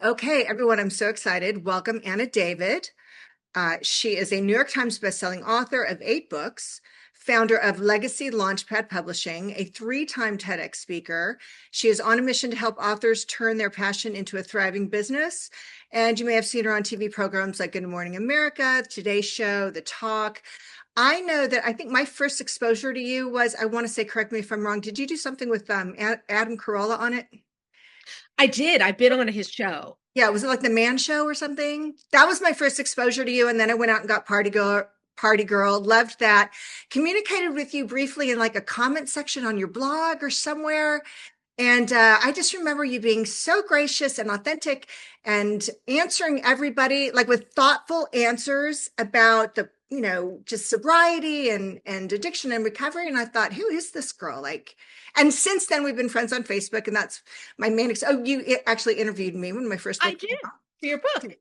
Okay, everyone, I'm so excited. Welcome, Anna David. She is a New York Times bestselling author of 8 books, founder of Legacy Launchpad Publishing, a 3-time TEDx speaker. She is on a mission to help authors turn their passion into a thriving business. And you may have seen her on TV programs like Good Morning America, Today Show, The Talk. I know that I think my first exposure to you was, I want to say, correct me if I'm wrong, did you do something with Adam Carolla on it? I did. I've been on his show. Yeah, was it like the Man Show or something? That was my first exposure to you, and then I went out and got Party Girl. Party Girl, loved that. Communicated with you briefly in like a comment section on your blog or somewhere. And I just remember you being so gracious and authentic and answering everybody like with thoughtful answers about just sobriety and addiction and recovery. And I thought, who is this girl? And since then we've been friends on Facebook, and that's my main. Oh, you actually interviewed me when my first I book did came out. for your book.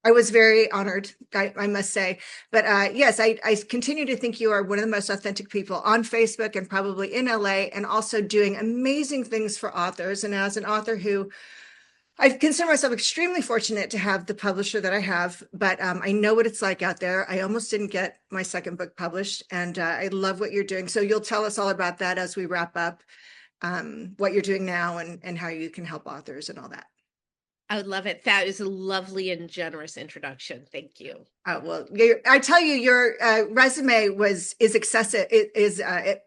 I was very honored, I must say. But yes, I continue to think you are one of the most authentic people on Facebook and probably in LA, and also doing amazing things for authors. And as an author who I consider myself extremely fortunate to have the publisher that I have, but I know what it's like out there. I almost didn't get my second book published, and I love what you're doing. So you'll tell us all about that as we wrap up, what you're doing now and how you can help authors and all that. I would love it. That is a lovely and generous introduction. Thank you. Well, I tell you, your resume is excessive. It is I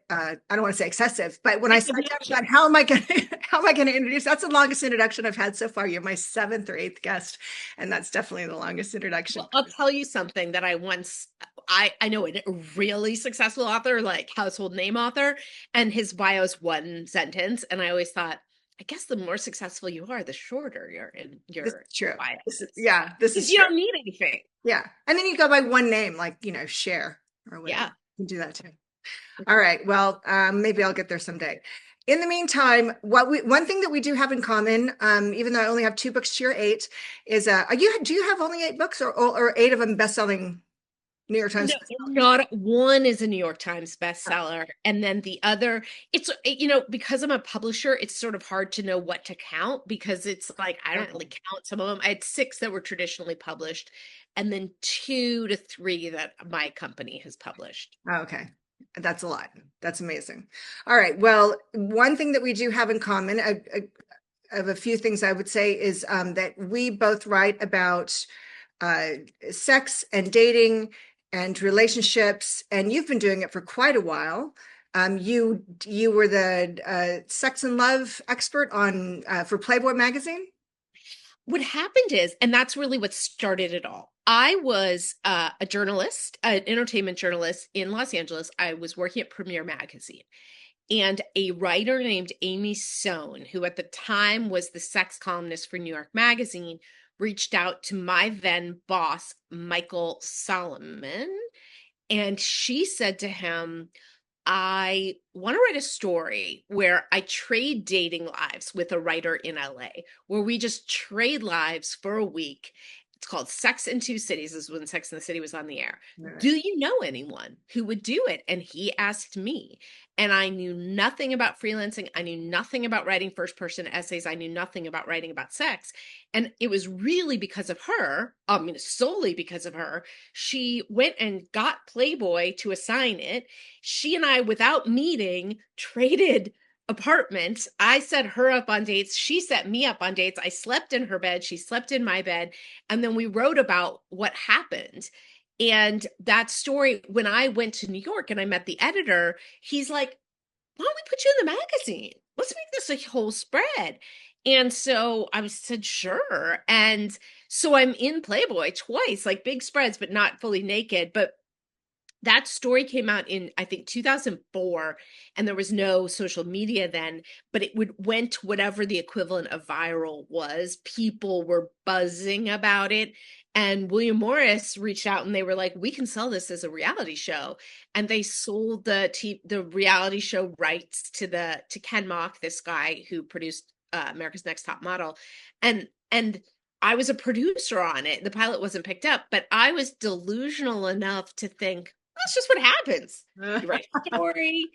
don't want to say excessive, but when I It's sat down and thought, how am I going to how am I going to introduce? That's the longest introduction I've had so far. You're my 7th or 8th guest, and that's definitely the longest introduction. Well, I'll tell you something that I know a really successful author, like household name author, and his bio is one sentence. And I always thought, I guess the more successful you are, the shorter This your is true. bio is. Yeah, this Because is you true. don't need anything. Yeah, and then you go by one name, like share or whatever. Yeah. You can do that too. All right. Well, maybe I'll get there someday. In the meantime, one thing that we do have in common, even though I only have 2 books to your 8, is do you have only 8 books, or 8 of them best-selling New York Times No, bestsellers? not one is a New York Times bestseller. And then the other, because I'm a publisher, it's sort of hard to know what to count because it's like, I don't really count some of them. I had 6 that were traditionally published, and then 2 to 3 that my company has published. Oh, okay. That's a lot. That's amazing. All right. Well, one thing that we do have in common, of a few things I would say, is that we both write about uh, sex and dating and relationships, and you've been doing it for quite a while. You were the sex and love expert on for Playboy magazine. What happened is, and that's really what started it all. I was a journalist, an entertainment journalist in Los Angeles. I was working at Premiere Magazine. And a writer named Amy Sohn, who at the time was the sex columnist for New York Magazine, reached out to my then boss, Michael Solomon. And she said to him, I want to write a story where I trade dating lives with a writer in LA, where we just trade lives for a week. It's called Sex in Two Cities. This is when Sex in the City was on the air. Right. Do you know anyone who would do it? And he asked me. And I knew nothing about freelancing. I knew nothing about writing first person essays. I knew nothing about writing about sex. And it was really because of her, I mean, solely because of her. She went and got Playboy to assign it. She and I, without meeting, traded apartments. I set her up on dates. She set me up on dates. I slept in her bed. She slept in my bed. And then we wrote about what happened. And that story, when I went to New York and I met the editor, he's like, why don't we put you in the magazine? Let's make this a whole spread. And so I said, sure. And so I'm in Playboy twice, like big spreads, but not fully naked. But that story came out in, I think, 2004, and there was no social media then, but went whatever the equivalent of viral was. People were buzzing about it. And William Morris reached out and they were like, we can sell this as a reality show. And they sold the reality show rights to Ken Mock, this guy who produced America's Next Top Model. And I was a producer on it. The pilot wasn't picked up, but I was delusional enough to think, That's just what happens. You write a story,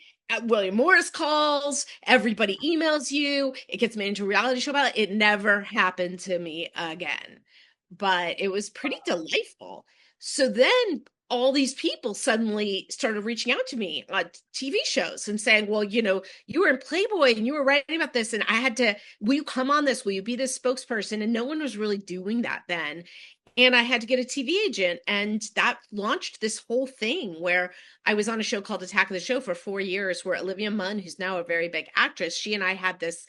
William Morris calls, everybody emails you, it gets made into a reality show about it. It never happened to me again, but it was pretty delightful. So then all these people suddenly started reaching out to me on TV shows and saying, well, you were in Playboy and you were writing about this. And I had to, will you come on this? Will you be this spokesperson? And no one was really doing that then. And I had to get a TV agent, and that launched this whole thing where I was on a show called Attack of the Show for 4 years, where Olivia Munn, who's now a very big actress, she and I had this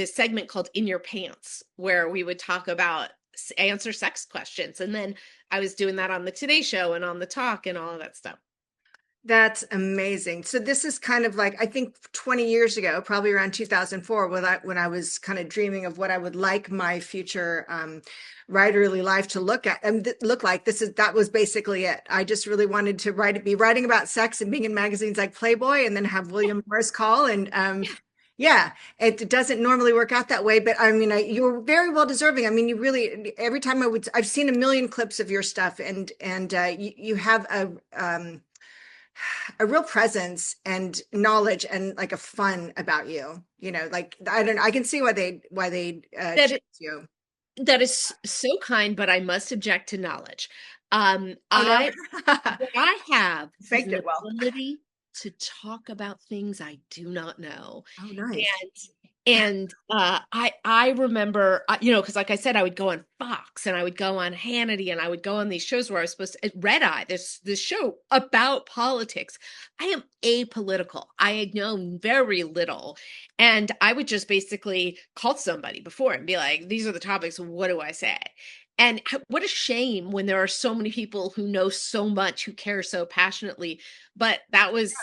segment called In Your Pants, where we would talk about answer sex questions. And then I was doing that on the Today Show and on the Talk and all of that stuff. That's amazing. So this is kind of like, I think 20 years ago, probably around 2004, when I was kind of dreaming of what I would like my future writerly life to look like. That was basically it. I just really wanted to be writing about sex and being in magazines like Playboy, and then have William Morris call. And yeah, it doesn't normally work out that way, but I mean, you're very well deserving. I mean, you really, every time I've seen a million clips of your stuff, and you have a real presence and knowledge and like a fun about you, like, I can see why they choose you. That is so kind, but I must object to knowledge. Oh, I no. I have Faked the it well. ability to talk about things I do not know. Oh, nice. And I remember, because like I said, I would go on Fox and I would go on Hannity and I would go on these shows where I was supposed to, Red Eye, this show about politics. I am apolitical. I know very little. And I would just basically call somebody before and be like, these are the topics. What do I say? And what a shame when there are so many people who know so much, who care so passionately. But that was,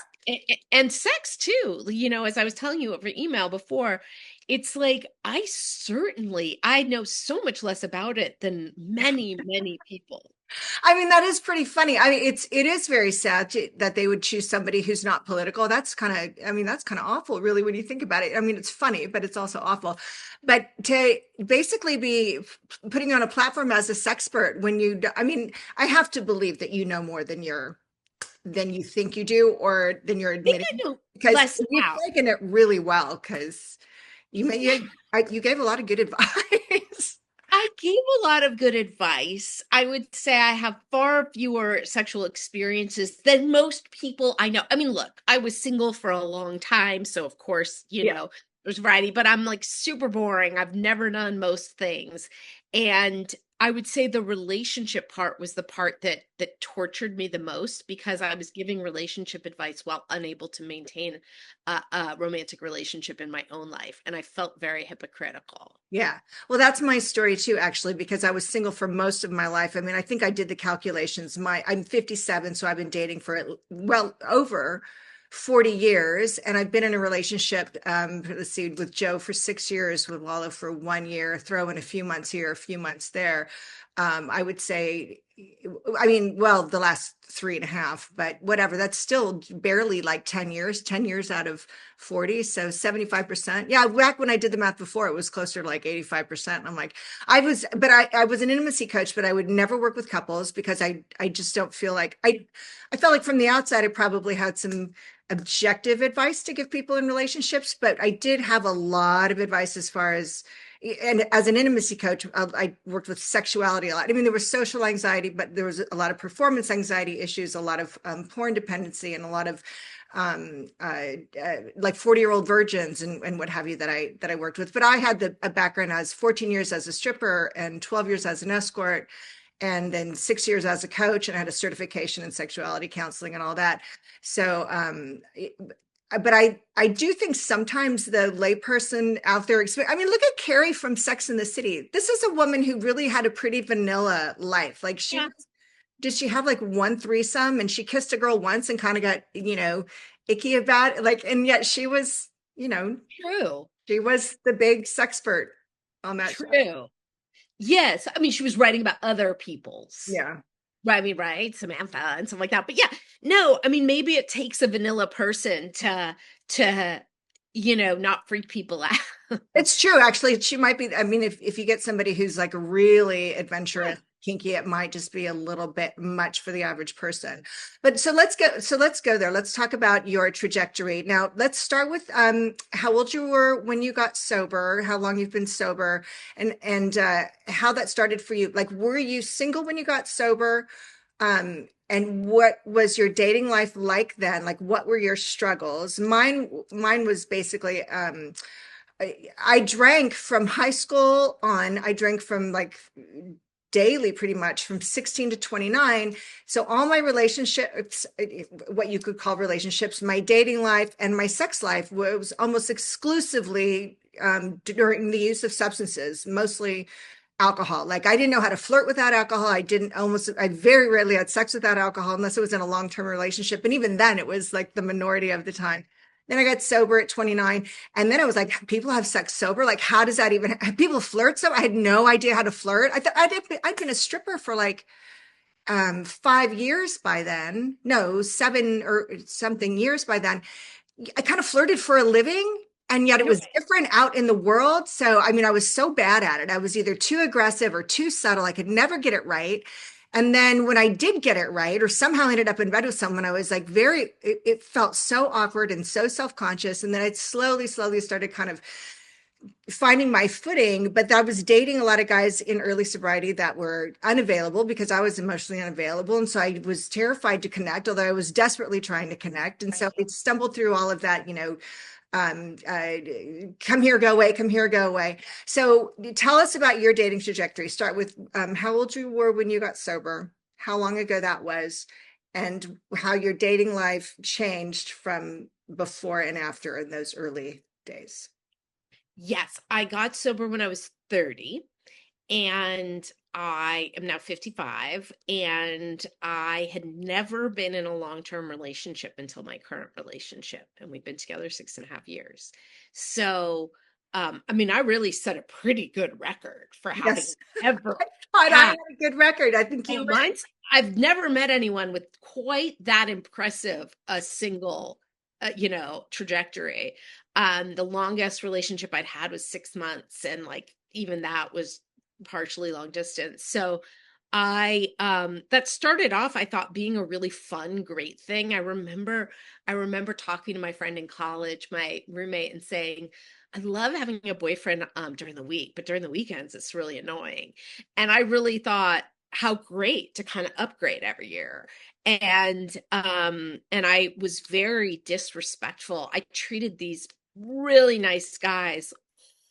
and sex too, as I was telling you over email before, it's like, I know so much less about it than many, many people. I mean, that is pretty funny. I mean, it is very sad that they would choose somebody who's not political. That's kind of awful, really, when you think about it. I mean, it's funny, but it's also awful. But to basically be putting on a platform as a sexpert I have to believe that you know more than you think you do, or than you're admitting, because you've taken it really well, because you gave a lot of good advice. I gave a lot of good advice. I would say I have far fewer sexual experiences than most people I know. I mean, look, I was single for a long time, so of course, there's variety, but I'm like super boring. I've never done most things. And I would say the relationship part was the part that tortured me the most, because I was giving relationship advice while unable to maintain a romantic relationship in my own life. And I felt very hypocritical. Yeah. Well, that's my story too, actually, because I was single for most of my life. I mean, I think I did the calculations. I'm 57, so I've been dating for over 40 years. And I've been in a relationship, with Joe for 6 years, with Walla for 1 year, throw in a few months here, a few months there. I would say, the last 3.5, but whatever, that's still barely like 10 years out of 40. So 75%. Yeah. Back when I did the math before, it was closer to like 85%. I'm like, I was an intimacy coach, but I would never work with couples, because I just don't feel like I felt like from the outside, I probably had some objective advice to give people in relationships, but I did have a lot of advice as far as, and as an intimacy coach, I worked with sexuality a lot. I mean, there was social anxiety, but there was a lot of performance anxiety issues, a lot of porn dependency, and a lot of like 40-year-old virgins and what have you that I worked with. But I had a background as 14 years as a stripper and 12 years as an escort, and then 6 years as a coach, and I had a certification in sexuality counseling and all that. So, but I do think sometimes the layperson out there, look at Carrie from Sex and the City. This is a woman who really had a pretty vanilla life. Like did she have like one threesome, and she kissed a girl once and kind of got, icky about it? Like, and yet she was, true. She was the big sexpert on that True. show. Yes. I mean, she was writing about other people's. Yeah. I mean, right, Samantha and stuff like that. But yeah, no, I mean, maybe it takes a vanilla person to not freak people out. It's true. Actually, she might be. I mean, if you get somebody who's like really adventurous kinky. It might just be a little bit much for the average person. But so let's go there. Let's talk about your trajectory. Now, let's start with how old you were when you got sober, how long you've been sober, and how that started for you. Like, were you single when you got sober? And what was your dating life like then? Like, what were your struggles? Mine was basically I drank from high school on. I drank from like daily pretty much from 16 to 29. So all my relationships, what you could call relationships, my dating life and my sex life was almost exclusively during the use of substances, mostly alcohol. Like I didn't know how to flirt without alcohol. I very rarely had sex without alcohol unless it was in a long-term relationship. And even then it was like the minority of the time. Then I got sober at 29. And then I was like, people have sex sober. Like, how does that even, people flirt? So I had no idea how to flirt. I thought I'd been a stripper for like 5 years by then. No, 7 or something years by then. I kind of flirted for a living, and yet it was different out in the world. So, I mean, I was so bad at it. I was either too aggressive or too subtle. I could never get it right. And then when I did get it right, or somehow ended up in bed with someone, I was like it felt so awkward and so self-conscious. And then I slowly started kind of finding my footing. But I was dating a lot of guys in early sobriety that were unavailable because I was emotionally unavailable. And so I was terrified to connect, although I was desperately trying to connect. And so I stumbled through all of that, come here, go away, come here, go away. So tell us about your dating trajectory. Start with how old you were when you got sober, how long ago that was, and how your dating life changed from before and after in those early days. Yes, I got sober when I was 30, and I am now 55, and I had never been in a long-term relationship until my current relationship, and we've been together 6.5 years. So, I mean, I really set a pretty good record for having Yes. ever I thought I had. had a good record. I think you I've never met anyone with quite that impressive a single, trajectory. The longest relationship I'd had was 6 months, and like even that was partially long distance. So that started off, I thought, being a really fun, great thing. I remember talking to my friend in college, my roommate, and saying, I love having a boyfriend during the week, but during the weekends it's really annoying. And I really thought how great to kind of upgrade every year. And I was very disrespectful. I treated these really nice guys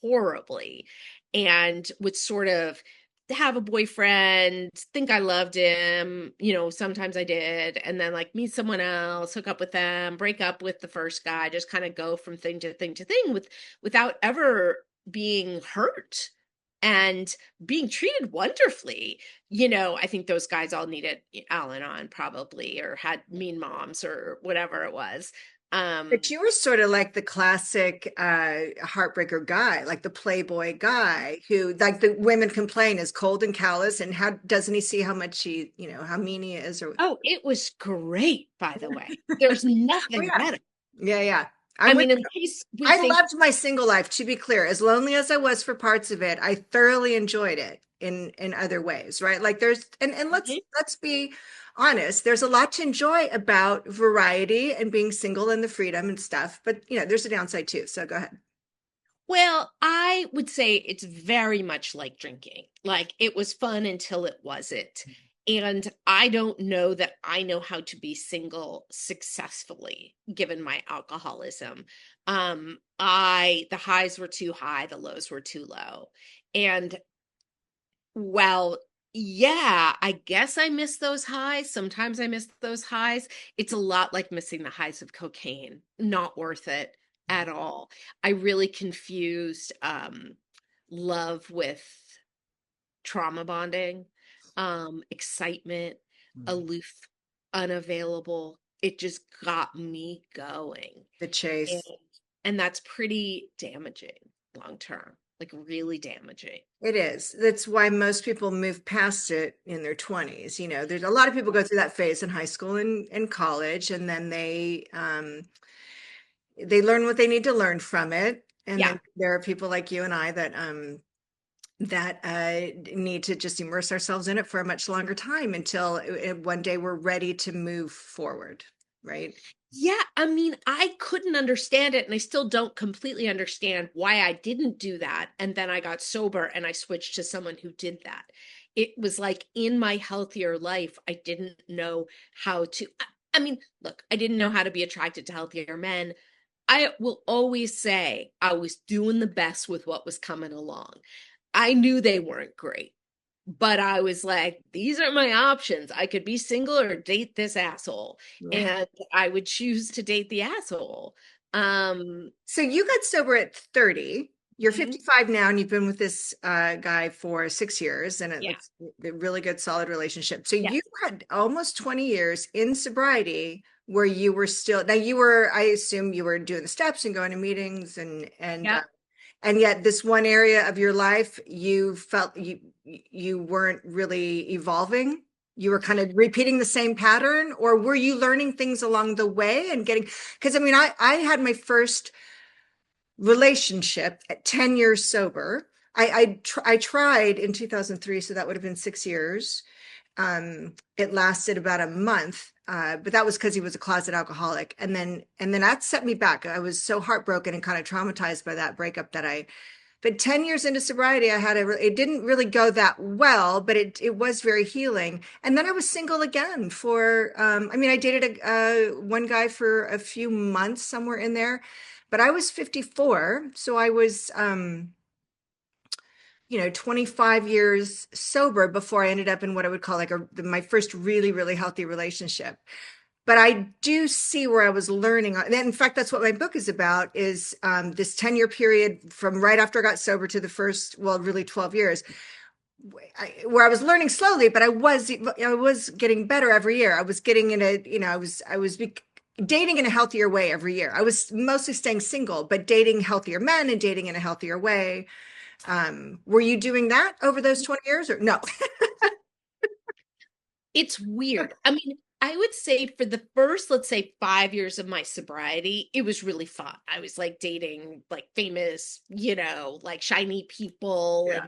horribly, and would sort of have a boyfriend, think I loved him, sometimes I did, and then like meet someone else, hook up with them, break up with the first guy, just kind of go from thing to thing to thing without ever being hurt and being treated wonderfully. I think those guys all needed Al-Anon probably, or had mean moms or whatever it was. But you were sort of like the classic heartbreaker guy, like the playboy guy who, like the women complain, is cold and callous, and how doesn't he see how much how mean he is? Or Oh, it was great, by the way. There's oh nothing yeah, better. yeah. I I'm with mean, in you. case we I think, loved my single life, to be clear. As lonely as I was for parts of it, I thoroughly enjoyed it in other ways, right? Like there's and let's Mhm. let's be honest, there's a lot to enjoy about variety and being single and the freedom and stuff, but there's a downside too. So go ahead. Well, I would say it's very much like drinking. Like it was fun until it wasn't. And I don't know that I know how to be single successful given my alcoholism. The highs were too high, the lows were too low. And well, yeah, I guess I miss those highs. Sometimes I miss those highs. It's a lot like missing the highs of cocaine. Not worth it at all. I really confused love with trauma bonding, excitement, Mhm. aloof, unavailable. It just got me going. The And, chase. and that's pretty damaging long term, like really damaging. It is. That's why most people move past it in their 20s. There's a lot of people go through that phase in high school and college, and then they learn what they need to learn from it. And Yeah. then there are people like you and I that that need to just immerse ourselves in it for a much longer time until one day we're ready to move forward, right? Yeah, I mean, I couldn't understand it, and I still don't completely understand why I didn't do that. And then I got sober and I switched to someone who did that. It was like in my healthier life, I didn't know how to. I mean, look, I didn't know how to be attracted to healthier men. I will always say I was doing the best with what was coming along. I knew they weren't great, but I was like, these are my options. I could be single or date this asshole. Yeah. And I would choose to date the asshole. So you got sober at 30. You're Mhm. 55 now, and you've been with this guy for 6 years, and Yeah, it's a really good, solid relationship. So yeah, you had almost 20 years in sobriety where you were still, now you were, I assume you were doing the steps and going to meetings yeah. and yet this one area of your life, you felt you weren't really evolving. You were kind of repeating the same pattern, or were you learning things along the way and getting, because I mean, I had my first relationship at 10 years sober. I tried in 2003, so that would have been 6 years. It lasted about a month, but that was because he was a closet alcoholic. And then that set me back. I was so heartbroken and kind of traumatized by that breakup but 10 years into sobriety, it didn't really go that well, but it was very healing. And then I was single again I mean, I dated one guy for a few months somewhere in there, but I was 54. So I was, 25 years sober before I ended up in what I would call like my first really, really healthy relationship. But I do see where I was learning. And in fact, that's what my book is about, is this 10-year period from right after I got sober to the first, well, really 12 years, where I was learning slowly, but I was getting better every year. I was getting in a, dating in a healthier way every year. I was mostly staying single, but dating healthier men and dating in a healthier way. Were you doing that over those 20 years or no? It's weird. I mean, I would say for the first, let's say, 5 years of my sobriety, it was really fun. I was like dating like famous, like shiny people, Yeah.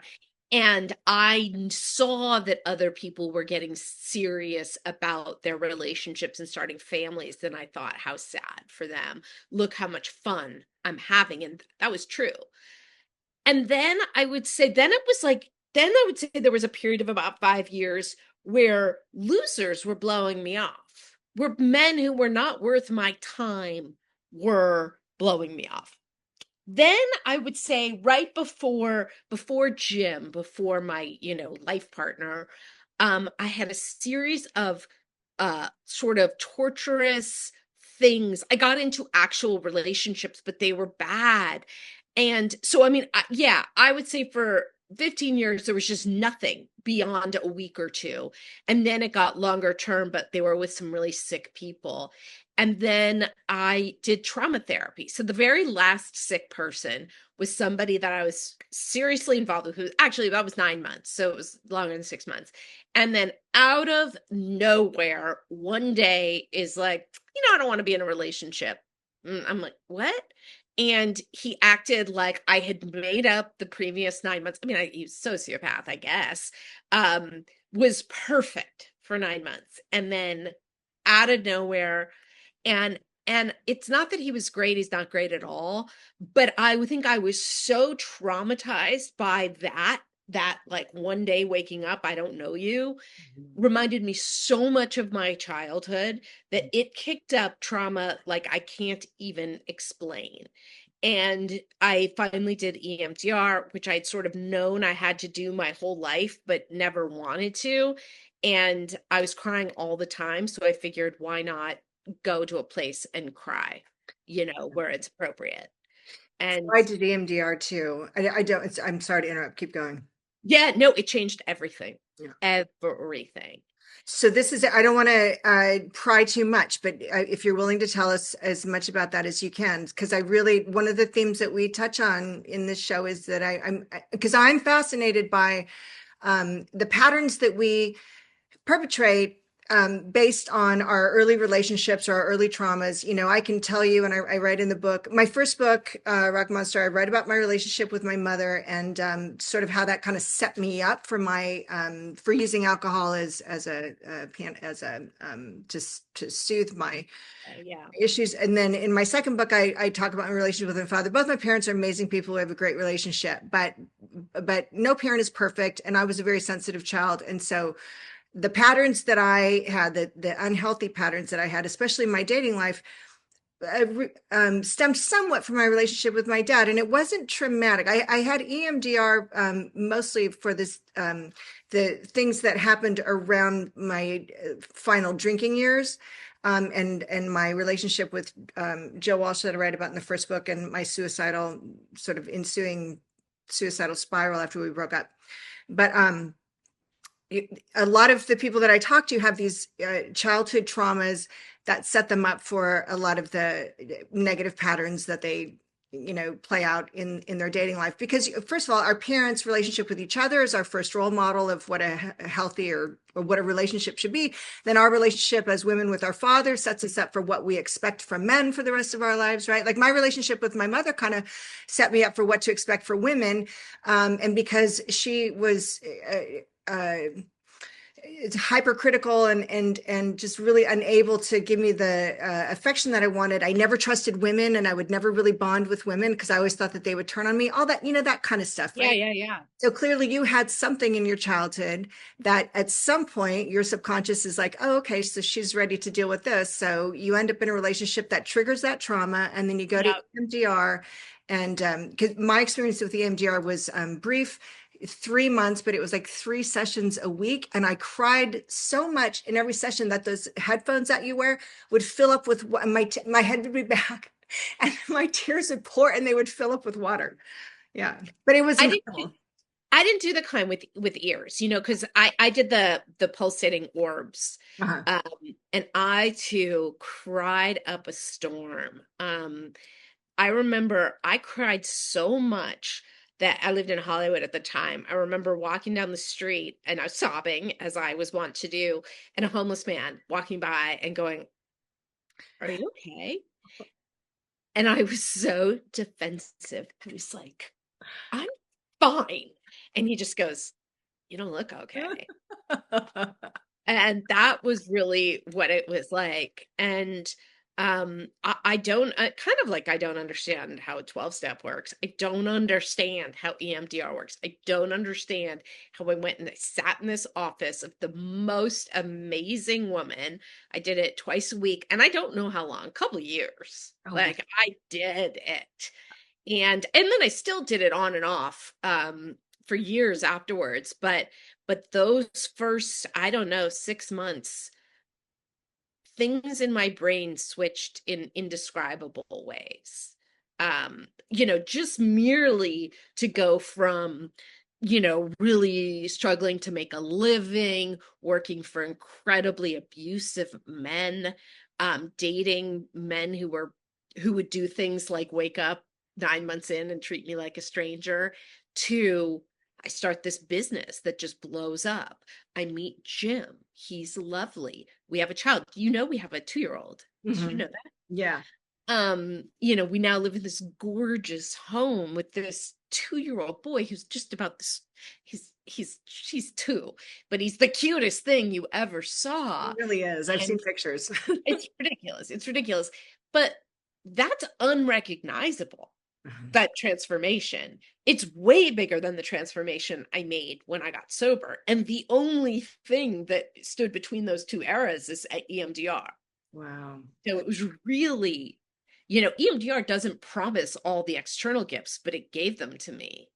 and I saw that other people were getting serious about their relationships and starting families. And I thought, how sad for them. Look how much fun I'm having. And that was true. And then I would say, then I would say there was a period of about 5 years where losers were blowing me off, where men who were not worth my time were blowing me off. Then I would say right before Jim, before my, life partner, I had a series of sort of torturous things. I got into actual relationships, but they were bad. And so, I mean, yeah, I would say for 15 years, there was just nothing beyond a week or two. And then it got longer term, but they were with some really sick people. And then I did trauma therapy. So the very last sick person was somebody that I was seriously involved with, who actually that was 9 months. So it was longer than 6 months. And then out of nowhere, one day is like, I don't want to be in a relationship. I'm like, what? And he acted like I had made up the previous 9 months. I mean, he was sociopath, I guess. Was perfect for 9 months. And then out of nowhere, and it's not that he was great, he's not great at all, but I would think I was so traumatized by that like one day waking up, I don't know you, reminded me so much of my childhood that it kicked up trauma like I can't even explain. And I finally did EMDR, which I'd sort of known I had to do my whole life, but never wanted to. And I was crying all the time. So I figured, why not go to a place and cry, where it's appropriate. And I did EMDR too. I don't, I'm sorry to interrupt. Keep going. yeah, no, it changed everything. Yeah. Everything. So I don't want to pry too much, but if you're willing to tell us as much about that as you can, because one of the themes that we touch on in this show is that because I'm fascinated by the patterns that we perpetrate based on our early relationships or our early traumas, I can tell you, and I write in the book, my first book, Rock Monster, I write about my relationship with my mother and sort of how that kind of set me up for for using alcohol just to soothe my issues. And then in my second book, I talk about my relationship with my father. Both my parents are amazing people. We have a great relationship, but no parent is perfect. And I was a very sensitive child. And so the patterns that I had, the unhealthy patterns that I had, especially in my dating life, stemmed somewhat from my relationship with my dad. And it wasn't traumatic. I had EMDR mostly for this, the things that happened around my final drinking years. And my relationship with Joe Walsh that I write about in the first book, and my suicidal sort of ensuing suicidal spiral after we broke up. But a lot of the people that I talk to have these childhood traumas that set them up for a lot of the negative patterns that they, play out in their dating life. Because first of all, our parents' relationship with each other is our first role model of what a healthy or what a relationship should be. Then our relationship as women with our father sets us up for what we expect from men for the rest of our lives, right? Like my relationship with my mother kind of set me up for what to expect for women. And because she was it's hypercritical and just really unable to give me the affection that I wanted. I never trusted women, and I would never really bond with women because I always thought that they would turn on me. All that, that kind of stuff. Right? Yeah. So clearly you had something in your childhood that at some point your subconscious is like, oh, okay, so she's ready to deal with this. So you end up in a relationship that triggers that trauma, and then you go to EMDR. And because my experience with the EMDR was brief, 3 months, but it was like 3 sessions a week. And I cried so much in every session that those headphones that you wear would fill up with my head would be back and my tears would pour and they would fill up with water. Yeah. But it was incredible. I didn't do the kind with ears, because I did the pulsating orbs. And I too cried up a storm. I remember I cried so much that I lived in Hollywood at the time. I remember walking down the street and I was sobbing, as I was wont to do, and a homeless man walking by and going, "Are you okay?" And I was so defensive. I was like, "I'm fine." And he just goes, "You don't look okay." And that was really what it was like. And I don't kind of like I don't understand how a 12-step works. I don't understand how EMDR works. I don't understand how I went and I sat in this office of the most amazing woman. I did it twice a week, and I don't know how long, a couple of years. Like I did it. And then I still did it on and off for years afterwards. But those first, I don't know, 6 months, things in my brain switched in indescribable ways. Just merely to go from, really struggling to make a living, working for incredibly abusive men, dating men who would do things like wake up 9 months in and treat me like a stranger, to I start this business that just blows up. I meet Jim. He's lovely. We have a child. We have a 2-year-old. Did you know that? Yeah. We now live in this gorgeous home with this 2-year-old boy who's just about this. She's 2, but he's the cutest thing you ever saw. He really is. I've seen pictures. It's ridiculous. It's ridiculous. But that's unrecognizable. That transformation, it's way bigger than the transformation I made when I got sober. And the only thing that stood between those two eras is EMDR. Wow. So it was really, EMDR doesn't promise all the external gifts, but it gave them to me.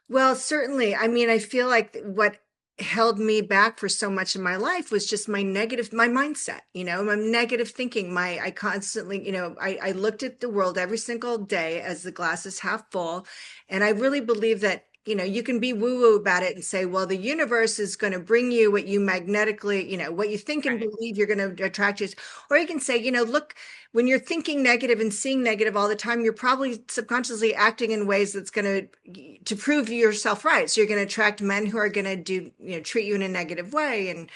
Well, certainly. I mean, I feel like what held me back for so much of my life was just my mindset, my negative thinking. I constantly, I looked at the world every single day as the glass is half full. And I really believe that, you can be woo-woo about it and say, well, the universe is going to bring you what you magnetically, what you think and believe you're going to attract you. Or you can say, look, when you're thinking negative and seeing negative all the time, you're probably subconsciously acting in ways that's going to prove yourself right. So you're going to attract men who are going to treat you in a negative way.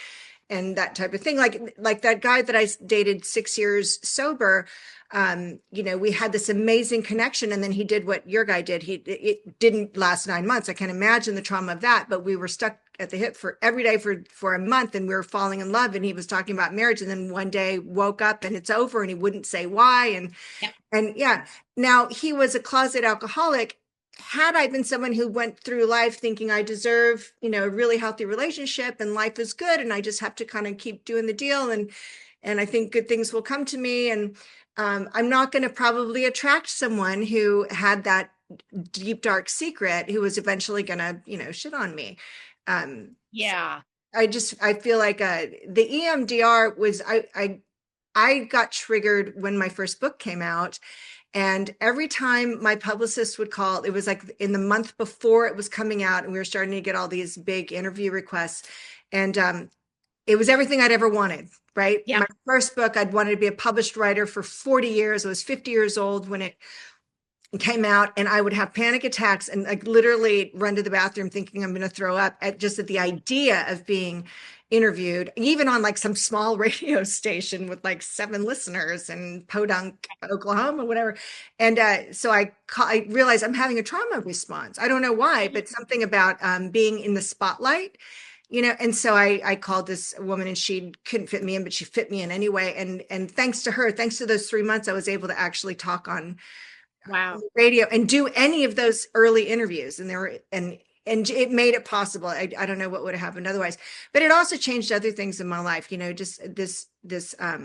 and that type of thing. Like that guy that I dated 6 years sober, we had this amazing connection, and then he did what your guy did. It didn't last 9 months. I can imagine the trauma of that, but we were stuck at the hip for every day for a month, and we were falling in love, and he was talking about marriage, and then one day woke up and it's over, and he wouldn't say why. And yeah, now he was a closet alcoholic. Had I been someone who went through life thinking I deserve, a really healthy relationship and life is good, and I just have to kind of keep doing the deal, and I think good things will come to me, and I'm not going to probably attract someone who had that deep, dark secret who was eventually going to, shit on me. Yeah. I feel like the EMDR was, I got triggered when my first book came out. And every time my publicist would call, it was like in the month before it was coming out, and we were starting to get all these big interview requests. And it was everything I'd ever wanted, right? Yeah. My first book, I'd wanted to be a published writer for 40 years. I was 50 years old when it came out, and I would have panic attacks and like literally run to the bathroom thinking I'm going to throw up at the idea of being interviewed, even on like some small radio station with like 7 listeners in Podunk, Oklahoma, whatever. And so I realized I'm having a trauma response. I don't know why, but something about being in the spotlight, and so I called this woman, and she couldn't fit me in, but she fit me in anyway. And thanks to her, thanks to those 3 months, I was able to actually talk on radio and do any of those early interviews. And and it made it possible. I don't know what would have happened otherwise, but it also changed other things in my life. Just I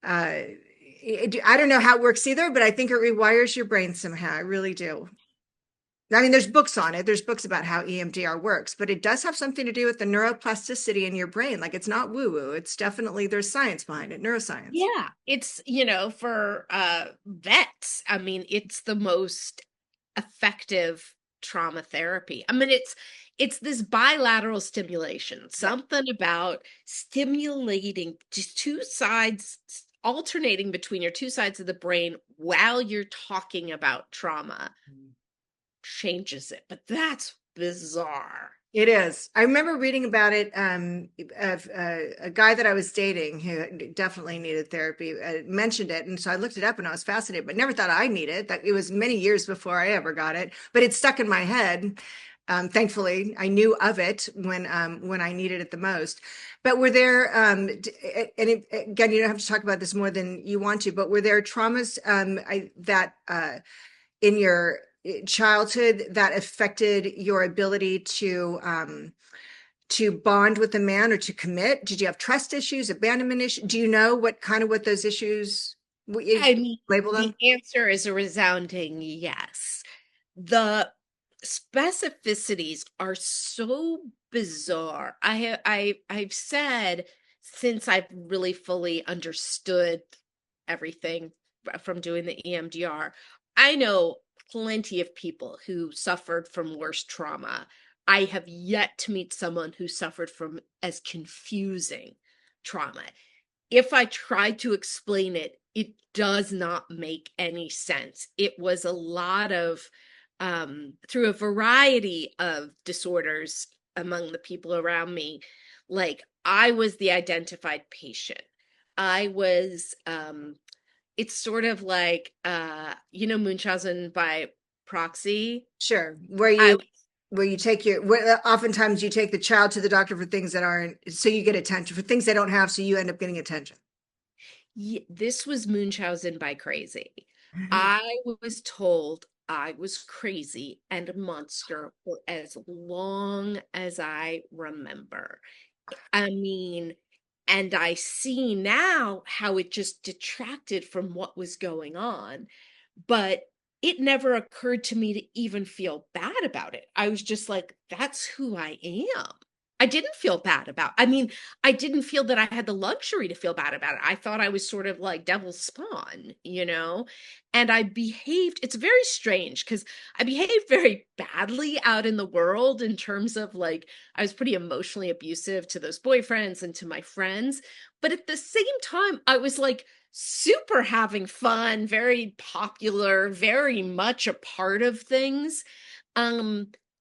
don't know how it works either, but I think it rewires your brain somehow. I really do. I mean, there's books on it. There's books about how EMDR works, but it does have something to do with the neuroplasticity in your brain. Like, it's not woo-woo. It's definitely, there's science behind it, neuroscience. Yeah. It's, for vets, I mean, it's the most effective trauma therapy. I mean, it's this bilateral stimulation, something about stimulating just two sides, alternating between your two sides of the brain while you're talking about trauma. Changes it, but that's bizarre. It is. I remember reading about it, of a guy that I was dating who definitely needed therapy, mentioned it, and so I looked it up, and I was fascinated, but never thought I needed it. That it was many years before I ever got it, but it stuck in my head. Thankfully, I knew of it when I needed it the most. But were there, again, you don't have to talk about this more than you want to, but were there traumas that in your childhood that affected your ability to bond with a man or to commit? Did you have trust issues, abandonment issues? Do you know what those issues, I mean, label them? the answer is a resounding yes. The specificities are so bizarre. I've said, since I've really fully understood everything from doing the EMDR, I know plenty of people who suffered from worse trauma. I have yet to meet someone who suffered from as confusing trauma. If I try to explain it, it does not make any sense. It was a lot of, through a variety of disorders among the people around me, like I was the identified patient. I was, it's sort of like, Munchausen by proxy. Sure. Where you take oftentimes you take the child to the doctor for things that aren't, so you get attention for things they don't have, so you end up getting attention. This was Munchausen by crazy. I was told I was crazy and a monster for as long as I remember. I mean, and I see now how it just detracted from what was going on, but it never occurred to me to even feel bad about it. I was just like, that's who I am. I didn't feel bad about, I mean, I didn't feel that I had the luxury to feel bad about it. I thought I was sort of like devil's spawn, and I behaved, it's very strange because I behaved very badly out in the world in terms of like, I was pretty emotionally abusive to those boyfriends and to my friends. But at the same time, I was like super having fun, very popular, very much a part of things.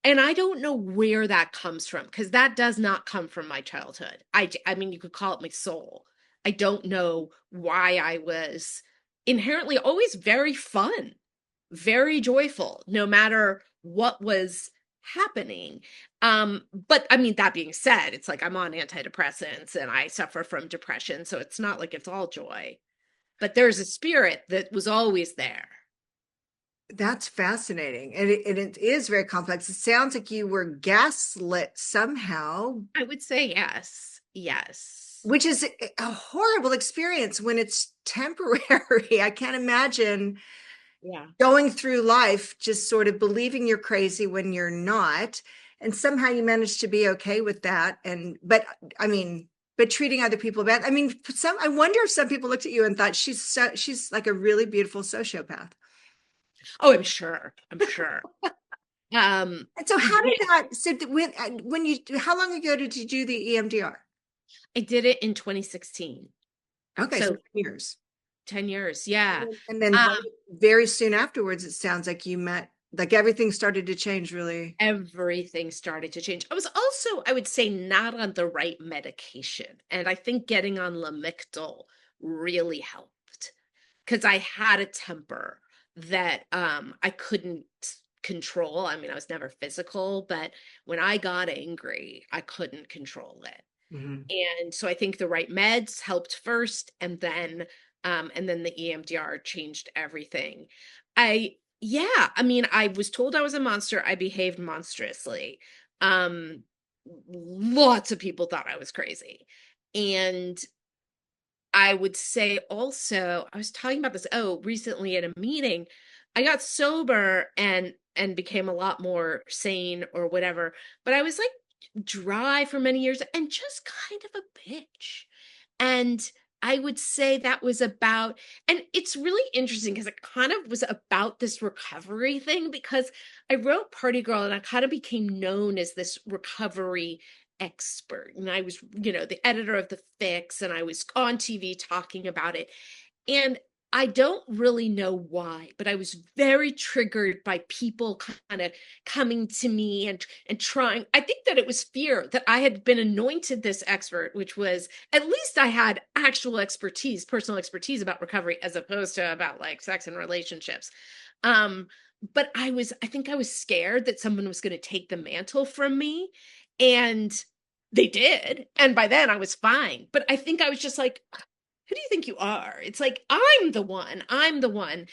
And I don't know where that comes from, because that does not come from my childhood. I mean, you could call it my soul. I don't know why I was inherently always very fun, very joyful, no matter what was happening. But I mean, that being said, it's like I'm on antidepressants and I suffer from depression, so it's not like it's all joy. But there's a spirit that was always there. That's fascinating. And it is very complex. It sounds like you were gaslit somehow, I would say yes. Yes. which is a horrible experience when it's temporary. I can't imagine Yeah. going through life just sort of believing you're crazy when you're not. And somehow you manage to be okay with that. But I mean, but treating other people bad. I mean, I wonder if some people looked at you and thought she's like a really beautiful sociopath. Oh, I'm sure. I'm sure. And so how Yeah, did that, so when you, how long ago did you do the EMDR? I did it in 2016. Okay, so So 10 years. 10 years. Yeah. And then Um, very soon afterwards, it sounds like you met, like everything started to change really. everything started to change. I was also, I would say, not on the right medication. And I think getting on Lamictal really helped, because I had a temper that I couldn't control. I mean, I was never physical, but when I got angry, I couldn't control it. Mhm. And so I think the right meds helped first, and then the EMDR changed everything. Yeah, I mean, I was told I was a monster. I behaved monstrously. Um, Lots of people thought I was crazy. And I would say also, I was talking about this, recently at a meeting, I got sober and became a lot more sane or whatever, but I was like dry for many years and just kind of a bitch. And I would say that was about, and it's really interesting because it kind of was about this recovery thing, because I wrote Party Girl and I kind of became known as this recovery expert. And I was, the editor of the Fix, and I was on TV talking about it. And I don't really know why, but I was very triggered by people kind of coming to me and trying. I think that it was fear that I had been anointed this expert, which was, at least I had actual expertise, personal expertise about recovery, as opposed to about like sex and relationships. Um, but I think I was scared that someone was going to take the mantle from me, and they did. And by then I was fine. But I think I was just like, who do you think you are? It's like, I'm the one. I'm the one.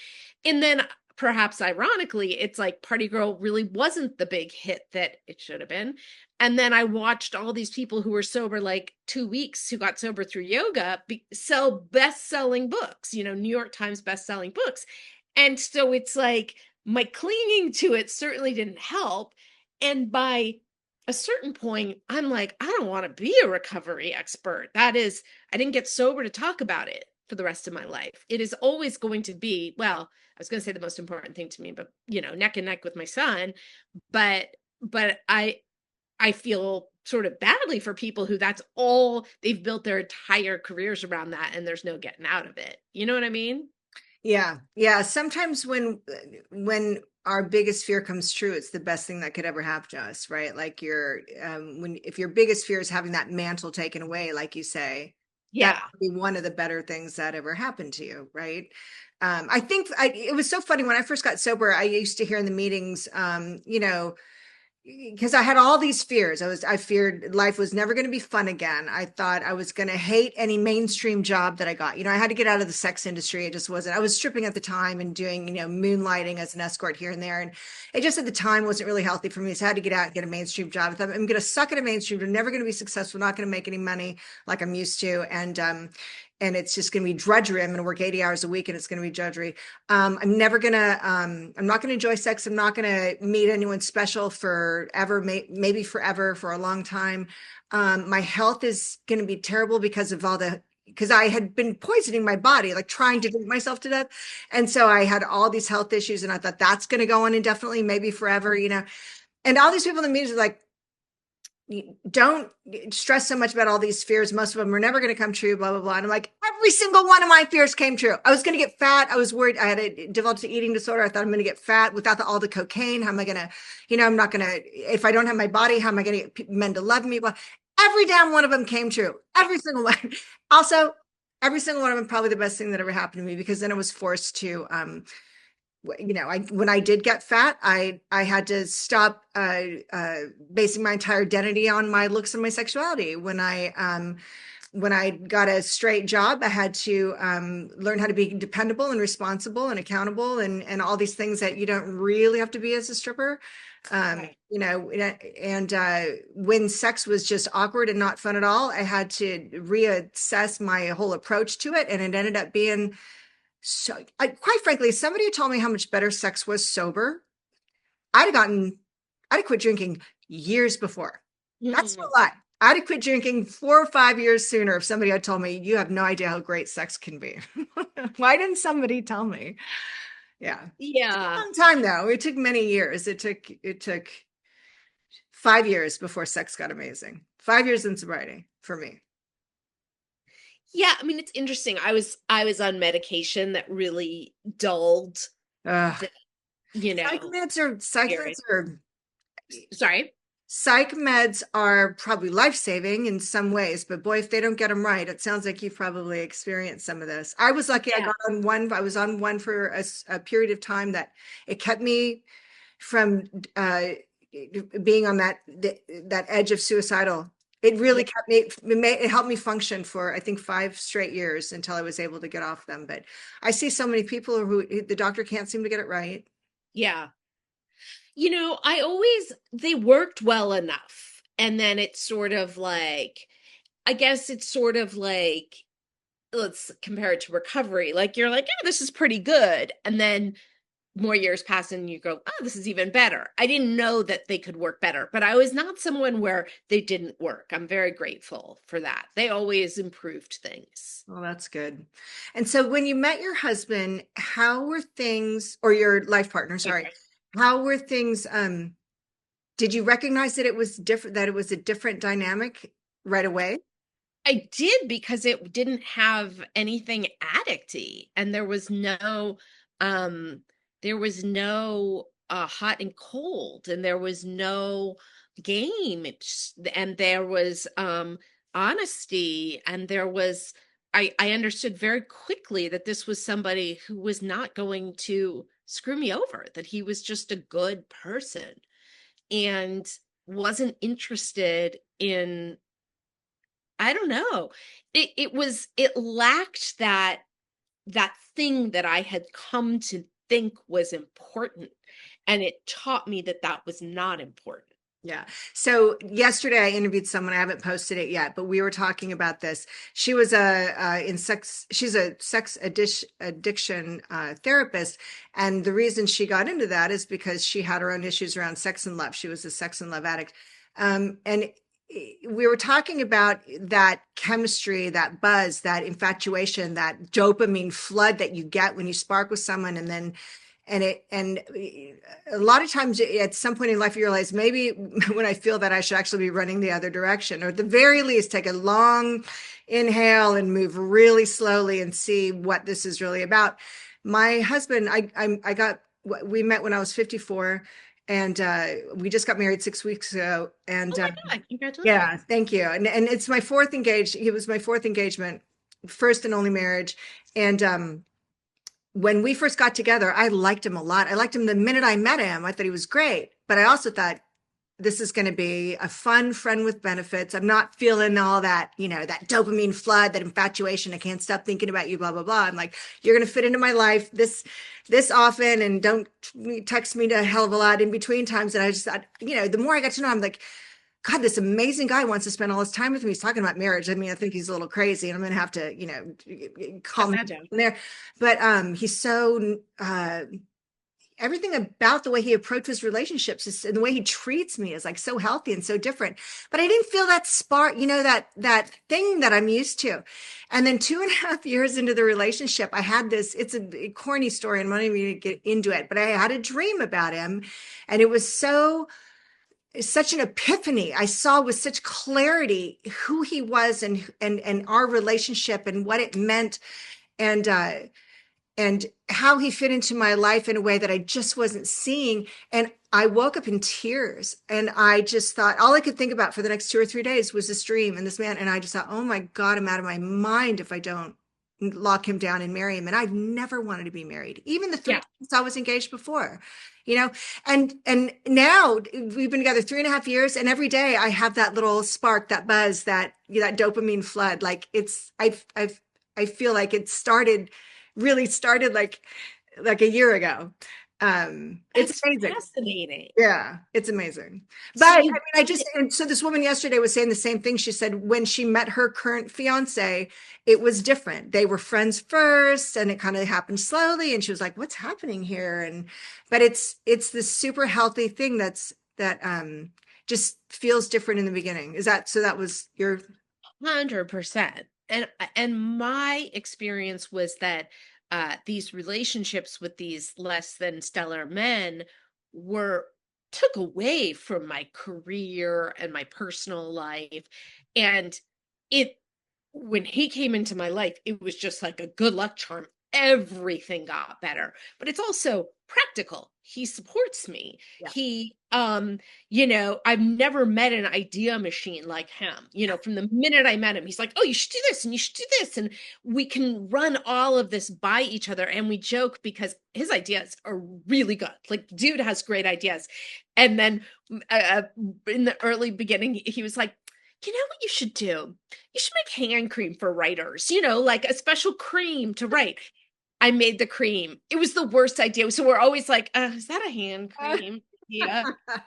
And then perhaps ironically, it's like Party Girl really wasn't the big hit that it should have been. And then I watched all these people who were sober like 2 weeks, who got sober through yoga, sell best-selling books, New York Times best-selling books. And so it's like my clinging to it certainly didn't help. And by a certain point, I'm like, I don't want to be a recovery expert. That is, I didn't get sober to talk about it for the rest of my life. It is always going to be, well, I was going to say the most important thing to me, but neck and neck with my son. But I feel sort of badly for people who that's all they've built their entire careers around, that, and there's no getting out of it. You know what I mean? Yeah. Yeah. Sometimes when our biggest fear comes true, it's the best thing that could ever happen to us, right? Like if your biggest fear is having that mantle taken away, like you say, that Yeah. would be one of the better things that ever happened to you, right? I think it was so funny when I first got sober. I used to hear in the meetings, because I had all these fears. I feared life was never going to be fun again. I thought I was going to hate any mainstream job that I got. I had to get out of the sex industry. It just wasn't, I was stripping at the time and doing, moonlighting as an escort here and there. And it just at the time wasn't really healthy for me. So I had to get out and get a mainstream job. I thought I'm going to suck at a mainstream. I'm never going to be successful, not going to make any money like I'm used to. And it's just going to be drudgery. I'm going to work 80 hours a week and it's going to be drudgery. I'm not going to enjoy sex. I'm not going to meet anyone special forever, maybe forever, for a long time. My health is going to be terrible because I had been poisoning my body, like trying to drink myself to death. And so I had all these health issues and I thought that's going to go on indefinitely, maybe forever, and all these people in the media are like, don't stress so much about all these fears. Most of them are never going to come true, blah, blah, blah. And I'm like, every single one of my fears came true. I was going to get fat. I was worried. I had developed an eating disorder. I thought I'm going to get fat without all the cocaine. How am I going to, I'm not going to, if I don't have my body, how am I going to get men to love me? Well, every damn one of them came true. Every single one. Also, every single one of them probably the best thing that ever happened to me, because then I was forced to, when I did get fat, I had to stop basing my entire identity on my looks and my sexuality. When I got a straight job, I had to learn how to be dependable and responsible and accountable and all these things that you don't really have to be as a stripper. Right. And when sex was just awkward and not fun at all, I had to reassess my whole approach to it. And it ended up being quite frankly, somebody had told me how much better sex was sober, I'd have quit drinking years before. That's no lie. I'd have quit drinking 4 or 5 years sooner if somebody had told me, you have no idea how great sex can be. Why didn't somebody tell me? Yeah. Yeah. It took a long time though. It took many years. It took 5 years before sex got amazing. 5 years in sobriety for me. Yeah, I mean, it's interesting. I was on medication that really dulled Ugh. the, sorry. Psych meds are probably life-saving in some ways, but boy, if they don't get them right, it sounds like you've probably experienced some of this. I was lucky. I was on one for a period of time that it kept me from being on that edge of suicidal. It really kept me, it helped me function for, I think, 5 straight years until I was able to get off them. But I see so many people who the doctor can't seem to get it right. Yeah. They worked well enough. And then it's sort of like, I guess it's sort of like, let's compare it to recovery. Like you're like, yeah, this is pretty good. And then more years pass and you go, oh, this is even better. I didn't know that they could work better, but I was not someone where they didn't work. I'm very grateful for that. They always improved things. Well, that's good. And so when you met your husband, how were things, or your life partner, sorry, how were things, did you recognize that it was different, that it was a different dynamic right away? I did, because it didn't have anything addicty, and there was no hot and cold, and there was no game, and there was honesty, and there was I understood very quickly that this was somebody who was not going to screw me over, that he was just a good person and wasn't interested in, I don't know. It lacked that thing that I had come to think was important. And it taught me that was not important. Yeah. So yesterday I interviewed someone, I haven't posted it yet, but we were talking about this. She was she's a sex addiction therapist. And the reason she got into that is because she had her own issues around sex and love. She was a sex and love addict. And we were talking about that chemistry, that buzz, that infatuation, that dopamine flood that you get when you spark with someone. And a lot of times at some point in life, you realize maybe when I feel that I should actually be running the other direction, or at the very least, take a long inhale and move really slowly and see what this is really about. My husband, we met when I was 54. And we just got married 6 weeks ago. And oh my God, congratulations. Yeah, thank you. And it's my fourth engagement. He was my fourth engagement, first and only marriage. And when we first got together, I liked him a lot. I liked him the minute I met him. I thought he was great. But I also thought, this is going to be a fun friend with benefits. I'm not feeling all that, that dopamine flood, that infatuation. I can't stop thinking about you, blah, blah, blah. I'm like, you're going to fit into my life this often, and don't text me a hell of a lot in between times. And I just thought, the more I got to know, I'm like, God, this amazing guy wants to spend all his time with me. He's talking about marriage. I mean, I think he's a little crazy, and I'm going to have to, calm him down there. But he's so, everything about the way he approaches relationships and the way he treats me is like so healthy and so different. But I didn't feel that spark, that thing that I'm used to. And then 2.5 years into the relationship, I had this, it's a corny story, and I'm not even going to get into it, but I had a dream about him. And it was so such an epiphany. I saw with such clarity who he was, and our relationship and what it meant, and how he fit into my life in a way that I just wasn't seeing. And I woke up in tears, and I just thought, all I could think about for the next 2 or 3 days was this dream and this man. And I just thought, oh my God, I'm out of my mind if I don't lock him down and marry him. And I've never wanted to be married, even the 3 times I was engaged before, and now we've been together 3.5 years, and every day I have that little spark, that buzz, that dopamine flood. Like I feel like it really started like a year ago. It's That's amazing. fascinating. Yeah, it's amazing. So But you and so this woman yesterday was saying the same thing. She said when she met her current fiance, it was different. They were friends first, and it kind of happened slowly. And she was like, "What's happening here?" But it's this super healthy thing that just feels different in the beginning. Is that so? That was your 100%. And my experience was that these relationships with these less than stellar men were took away from my career and my personal life. And it when he came into my life, it was just like a good luck charm. Everything got better. But it's also practical. He supports me. Yeah. He I've never met an idea machine like him. From the minute I met him, he's like, "Oh, you should do this and you should do this." And we can run all of this by each other, and we joke because his ideas are really good. Like, dude has great ideas. And then in the early beginning, he was like, "You know what you should do? You should make hand cream for writers, like a special cream to write." I made the cream. It was the worst idea. So we're always like, is that a hand cream idea?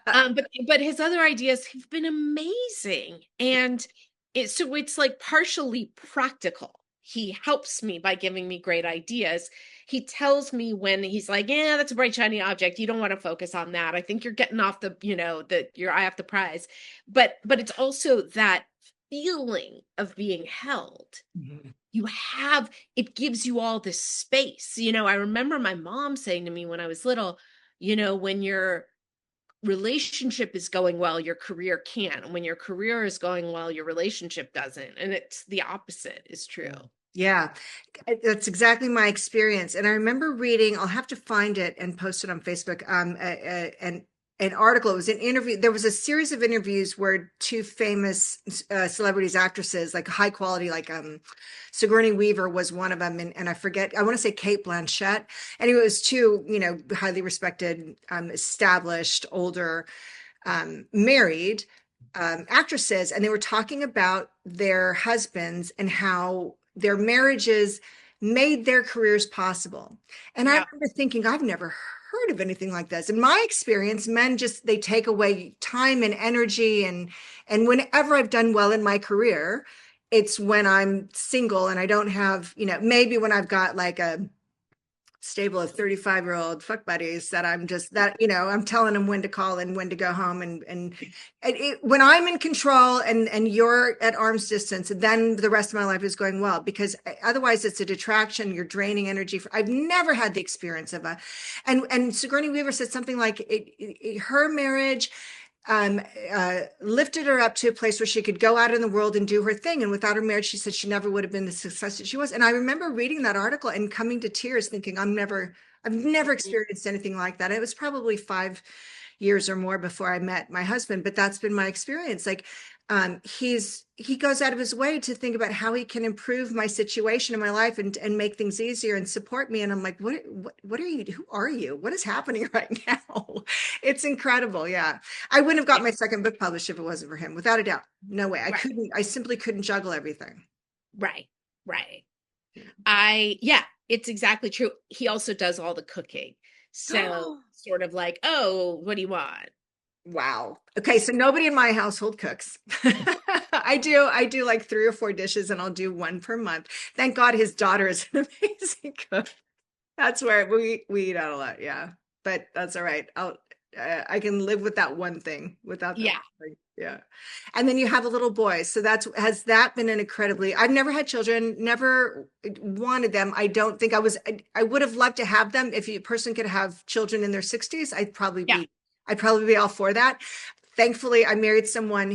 But his other ideas have been amazing. And it's like partially practical. He helps me by giving me great ideas. He tells me when he's like, "Yeah, that's a bright, shiny object. You don't want to focus on that. I think you're getting off your eye off the prize." But it's also that feeling of being held. Mhm. It gives you all this space. I remember my mom saying to me when I was little, when your relationship is going well, your career can. And when your career is going well, your relationship doesn't. And it's the opposite is true. Yeah, that's exactly my experience. And I remember reading, I'll have to find it and post it on Facebook, an article. It was an interview. There was a series of interviews where two famous celebrities, actresses, like high quality, like Sigourney Weaver was one of them. And I forget, I want to say Kate Blanchett. Anyway, it was two, highly respected, established, older, married actresses. And they were talking about their husbands and how their marriages made their careers possible. And I remember thinking, I've never heard of anything like this. In my experience, men they take away time and energy. And whenever I've done well in my career, it's when I'm single and I don't have, maybe when I've got like a stable of 35-year-old fuck buddies that I'm just I'm telling them when to call and when to go home. And when I'm in control and you're at arm's distance, then the rest of my life is going well, because otherwise it's a detraction. You're draining energy. I've never had the experience of and Sigourney Weaver said something like her marriage lifted her up to a place where she could go out in the world and do her thing. And without her marriage, she said she never would have been the success that she was. And I remember reading that article and coming to tears thinking, I've never experienced anything like that. It was probably 5 years or more before I met my husband, but that's been my experience. Like, he goes out of his way to think about how he can improve my situation in my life and make things easier and support me. And I'm like, what are you? Who are you? What is happening right now? It's incredible. Yeah. I wouldn't have got my second book published if it wasn't for him, without a doubt. No way. I simply couldn't juggle everything. Right. It's exactly true. He also does all the cooking. So sort of like, "Oh, what do you want?" Wow. Okay. So nobody in my household cooks. I do like 3 or 4 dishes, and I'll do one per month. Thank God his daughter is an amazing cook. That's where we eat out a lot. Yeah. But that's all right. I can live with that one thing without that. Yeah. Yeah. And then you have a little boy. So has that been I've never had children, never wanted them. I don't think I would have loved to have them. If a person could have children in their 60s, I'd probably be all for that. thankfully I married someone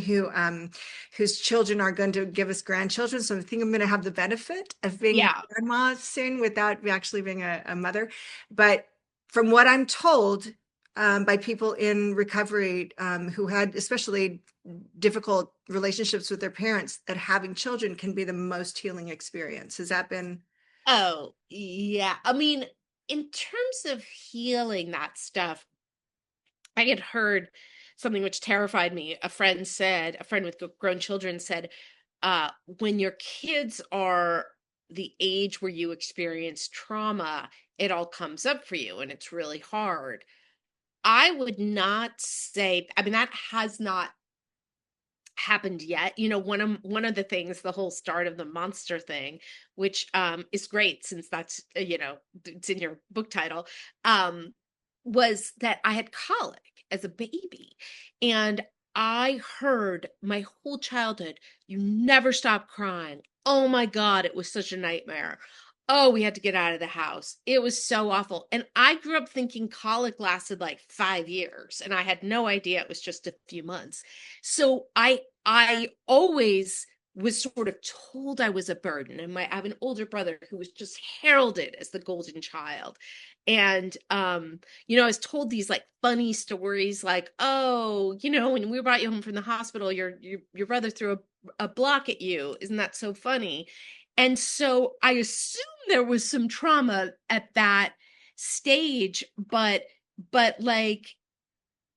whose children are going to give us grandchildren. So I think I'm going to have the benefit of being a Yeah. grandma soon without actually being a mother. But from what I'm told, by people in recovery, who had especially difficult relationships with their parents, that having children can be the most healing experience. Has that been? Oh, yeah. I mean, in terms of healing that stuff, I had heard something which terrified me. A friend with grown children said, when your kids are the age where you experience trauma, it all comes up for you and it's really hard. I would not say, I mean, that has not happened yet. One of the things, the whole start of the monster thing, which is great since that's it's in your book title, um was that I had colic as a baby, and I heard my whole childhood, you never stop crying. Oh my God, it was such a nightmare. Oh, we had to get out of the house. It was so awful. And I grew up thinking colic lasted like 5 years, and I had no idea it was just a few months. So I always was sort of told I was a burden. And I have an older brother who was just heralded as the golden child. And I was told these like funny stories like, oh, when we brought you home from the hospital, your brother threw a block at you. Isn't that so funny? And so I assume there was some trauma at that stage, but like,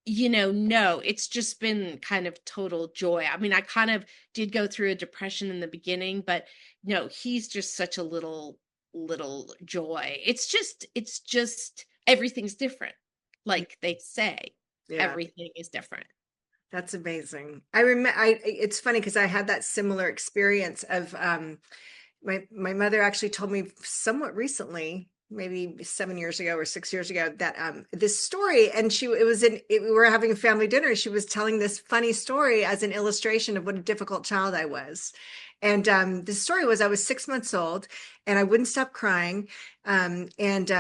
no, it's just been kind of total joy. I mean, I kind of did go through a depression in the beginning, but no, he's just such a little joy. It's just everything's different. Like they say, Yeah. everything is different. That's amazing. I remember. It's funny because I had that similar experience of my mother actually told me somewhat recently, maybe 7 years ago or 6 years ago, that this story, and we were having a family dinner. She was telling this funny story as an illustration of what a difficult child I was. And the story was, I was 6 months old and I wouldn't stop crying, and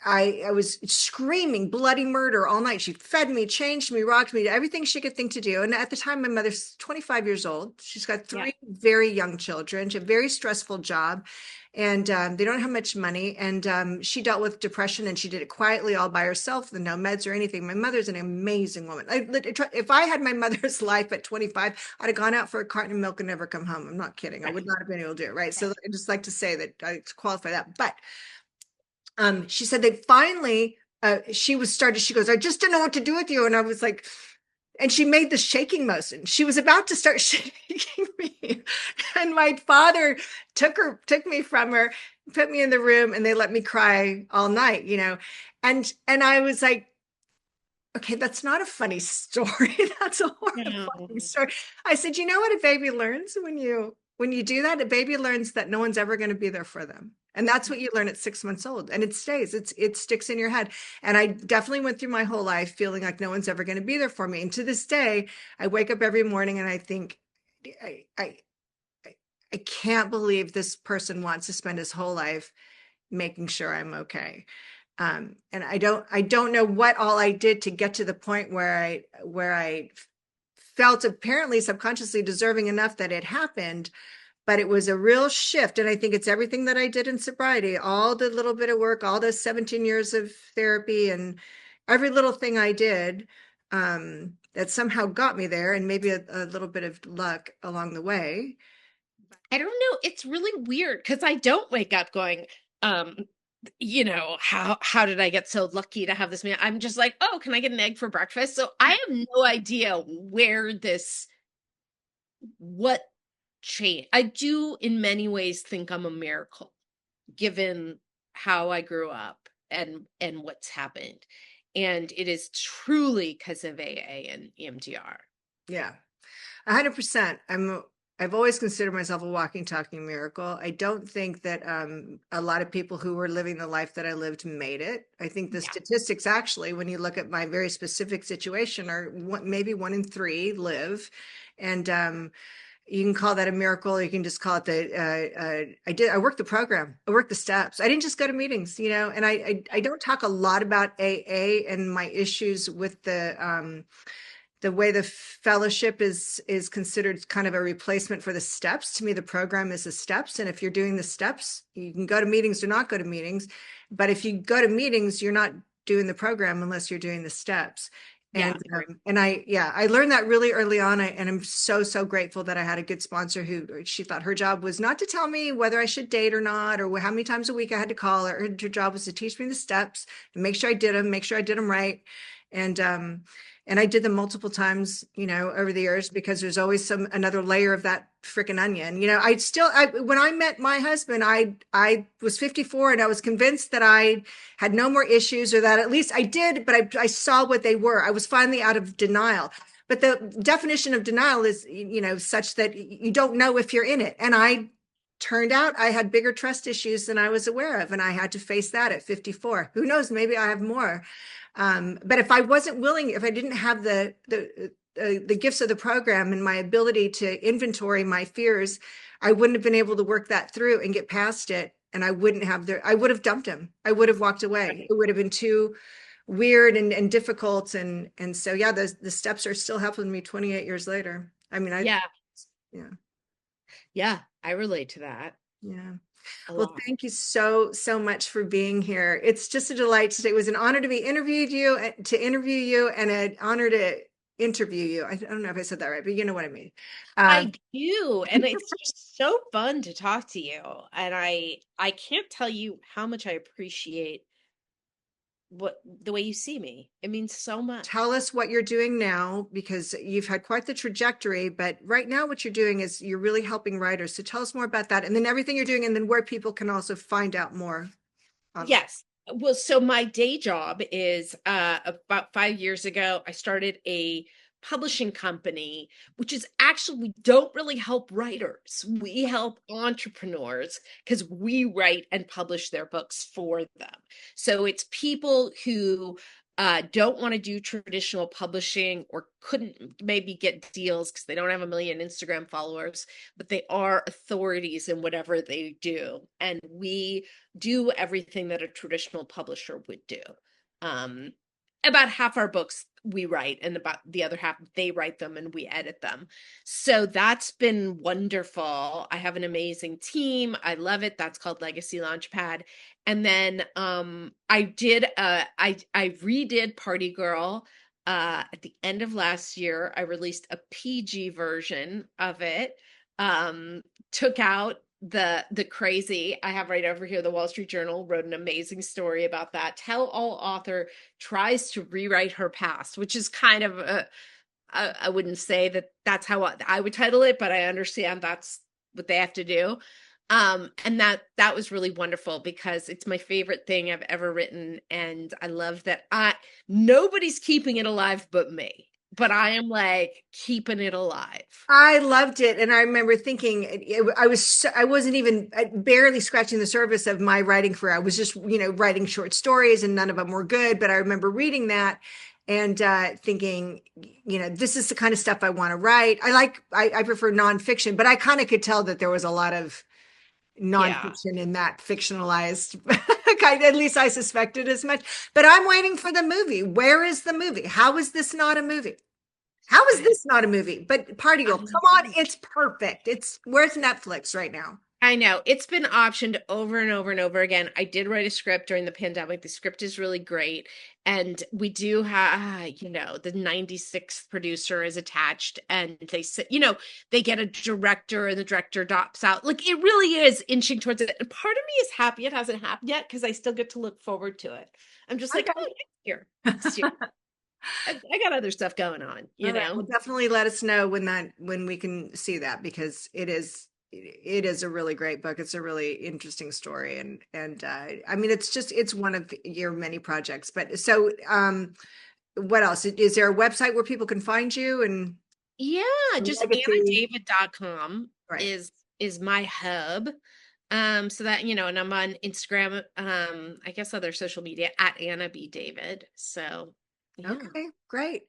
I was screaming bloody murder all night. She fed me, changed me, rocked me, everything she could think to do. And at the time, my mother's 25 years old. She's got Yeah. three very young children. She had a very stressful job, and they don't have much money. And she dealt with depression, and she did it quietly all by herself, with no meds or anything. My mother's an amazing woman. If I had my mother's life at 25, I'd have gone out for a carton of milk and never come home. I'm not kidding. I would not have been able to do it. Right. So I just like to say that I qualify that. But she said they finally, she goes, I just didn't know what to do with you. And I was like, and she made this shaking motion. She was about to start shaking me. And my father took me from her, put me in the room, and they let me cry all night, and I was like, okay, that's not a funny story. That's a horrifying No. story. I said, you know what a baby learns when you do that? A baby learns that no one's ever going to be there for them. And that's what you learn at 6 months old. And it stays, it sticks in your head. And I definitely went through my whole life feeling like no one's ever going to be there for me. And to this day, I wake up every morning and I think, I can't believe this person wants to spend his whole life making sure I'm okay. And I don't know what all I did to get to the point where I felt apparently subconsciously deserving enough that it happened, but it was a real shift. And I think it's everything that I did in sobriety, all the little bit of work, all the 17 years of therapy, and every little thing I did, that somehow got me there, and maybe a little bit of luck along the way. I don't know. It's really weird because I don't wake up going, how did I get so lucky to have this man? I'm just like, oh, can I get an egg for breakfast? So I have no idea what change. I do in many ways think I'm a miracle, given how I grew up and what's happened. And it is truly because of AA and EMDR. Yeah, 100%. I've always considered myself a walking, talking miracle. I don't think that a lot of people who were living the life that I lived made it. I think the statistics, actually, when you look at my very specific situation, are maybe 1 in 3 live. And you can call that a miracle. Or you can just call it I worked the program. I worked the steps. I didn't just go to meetings, and I don't talk a lot about AA and my issues with the way the fellowship is considered kind of a replacement for the steps. To me, the program is the steps. And if you're doing the steps, you can go to meetings or not go to meetings. But if you go to meetings, you're not doing the program unless you're doing the steps. Yeah. And I learned that really early on. And I'm so grateful that I had a good sponsor who, she thought her job was not to tell me whether I should date or not, or how many times a week I had to call her. Her job was to teach me the steps and make sure I did them right. And I did them multiple times, over the years, because there's always another layer of that freaking onion. When I met my husband, I was 54 and I was convinced that I had no more issues, or that at least I did, but I saw what they were. I was finally out of denial. But the definition of denial is, such that you don't know if you're in it. And turned out I had bigger trust issues than I was aware of. And I had to face that at 54. Who knows? Maybe I have more. But if I wasn't willing, if I didn't have the gifts of the program and my ability to inventory my fears, I wouldn't have been able to work that through and get past it. And I would have dumped him. I would have walked away. It would have been too weird and difficult. And so, yeah, the steps are still helping me 28 years later. I mean, yeah, I relate to that. Yeah. Well, thank you so much for being here. It's just a delight today. It was an honor to interview you, and an honor to interview you. I don't know if I said that right, but you know what I mean. I do, and it's just so fun to talk to you. And I can't tell you how much I appreciate the way you see me. It means so much. Tell us what you're doing now, because you've had quite the trajectory, but right now what you're doing is you're really helping writers. So tell us more about that, and then everything you're doing, and then where people can also find out more. Yes. Well, so my day job is about 5 years ago, I started a publishing company, which is actually, we don't really help writers. We help entrepreneurs because we write and publish their books for them. So it's people who don't want to do traditional publishing, or couldn't maybe get deals because they don't have a million Instagram followers, but they are authorities in whatever they do. And we do everything that a traditional publisher would do. About half our books we write, and about the other half they write them and we edit them. So that's been wonderful. I have an amazing team. I love it. That's called Legacy Launchpad. And then I redid Party Girl at the end of last year. I released a PG version of it. Took out the crazy. I have right over here, the Wall Street Journal wrote an amazing story about that. Tell all author tries to rewrite her past, which is kind of I wouldn't say that's how I would title it, but I understand that's what they have to do. And that was really wonderful because it's my favorite thing I've ever written. And I love that nobody's keeping it alive but me. But I am like keeping it alive. I loved it. And I remember thinking I wasn't even barely scratching the surface of my writing career. I was just, writing short stories, and none of them were good. But I remember reading that and thinking, this is the kind of stuff I want to write. I prefer nonfiction, but I kind of could tell that there was a lot of nonfiction in that fictionalized kind. At least I suspected as much. But I'm waiting for the movie. Where is the movie? How is this not a movie? How is this not a movie? But Party Girl, come on, it's perfect. Where's Netflix right now? I know. It's been optioned over and over and over again. I did write a script during the pandemic. The script is really great. And we do have, the 96th producer is attached, and they say, they get a director, and the director drops out. Like, it really is inching towards it. And part of me is happy it hasn't happened yet, because I still get to look forward to it. I'm just like, oh, next year. I got other stuff going on, know. Well, definitely let us know when we can see that, because it is a really great book. It's a really interesting story. And I mean, it's one of your many projects. But so what else? Is there a website where people can find you? And just AnnaDavid.com right. is my hub. So that, and I'm on Instagram, I guess other social media at Anna B. David. So okay, great.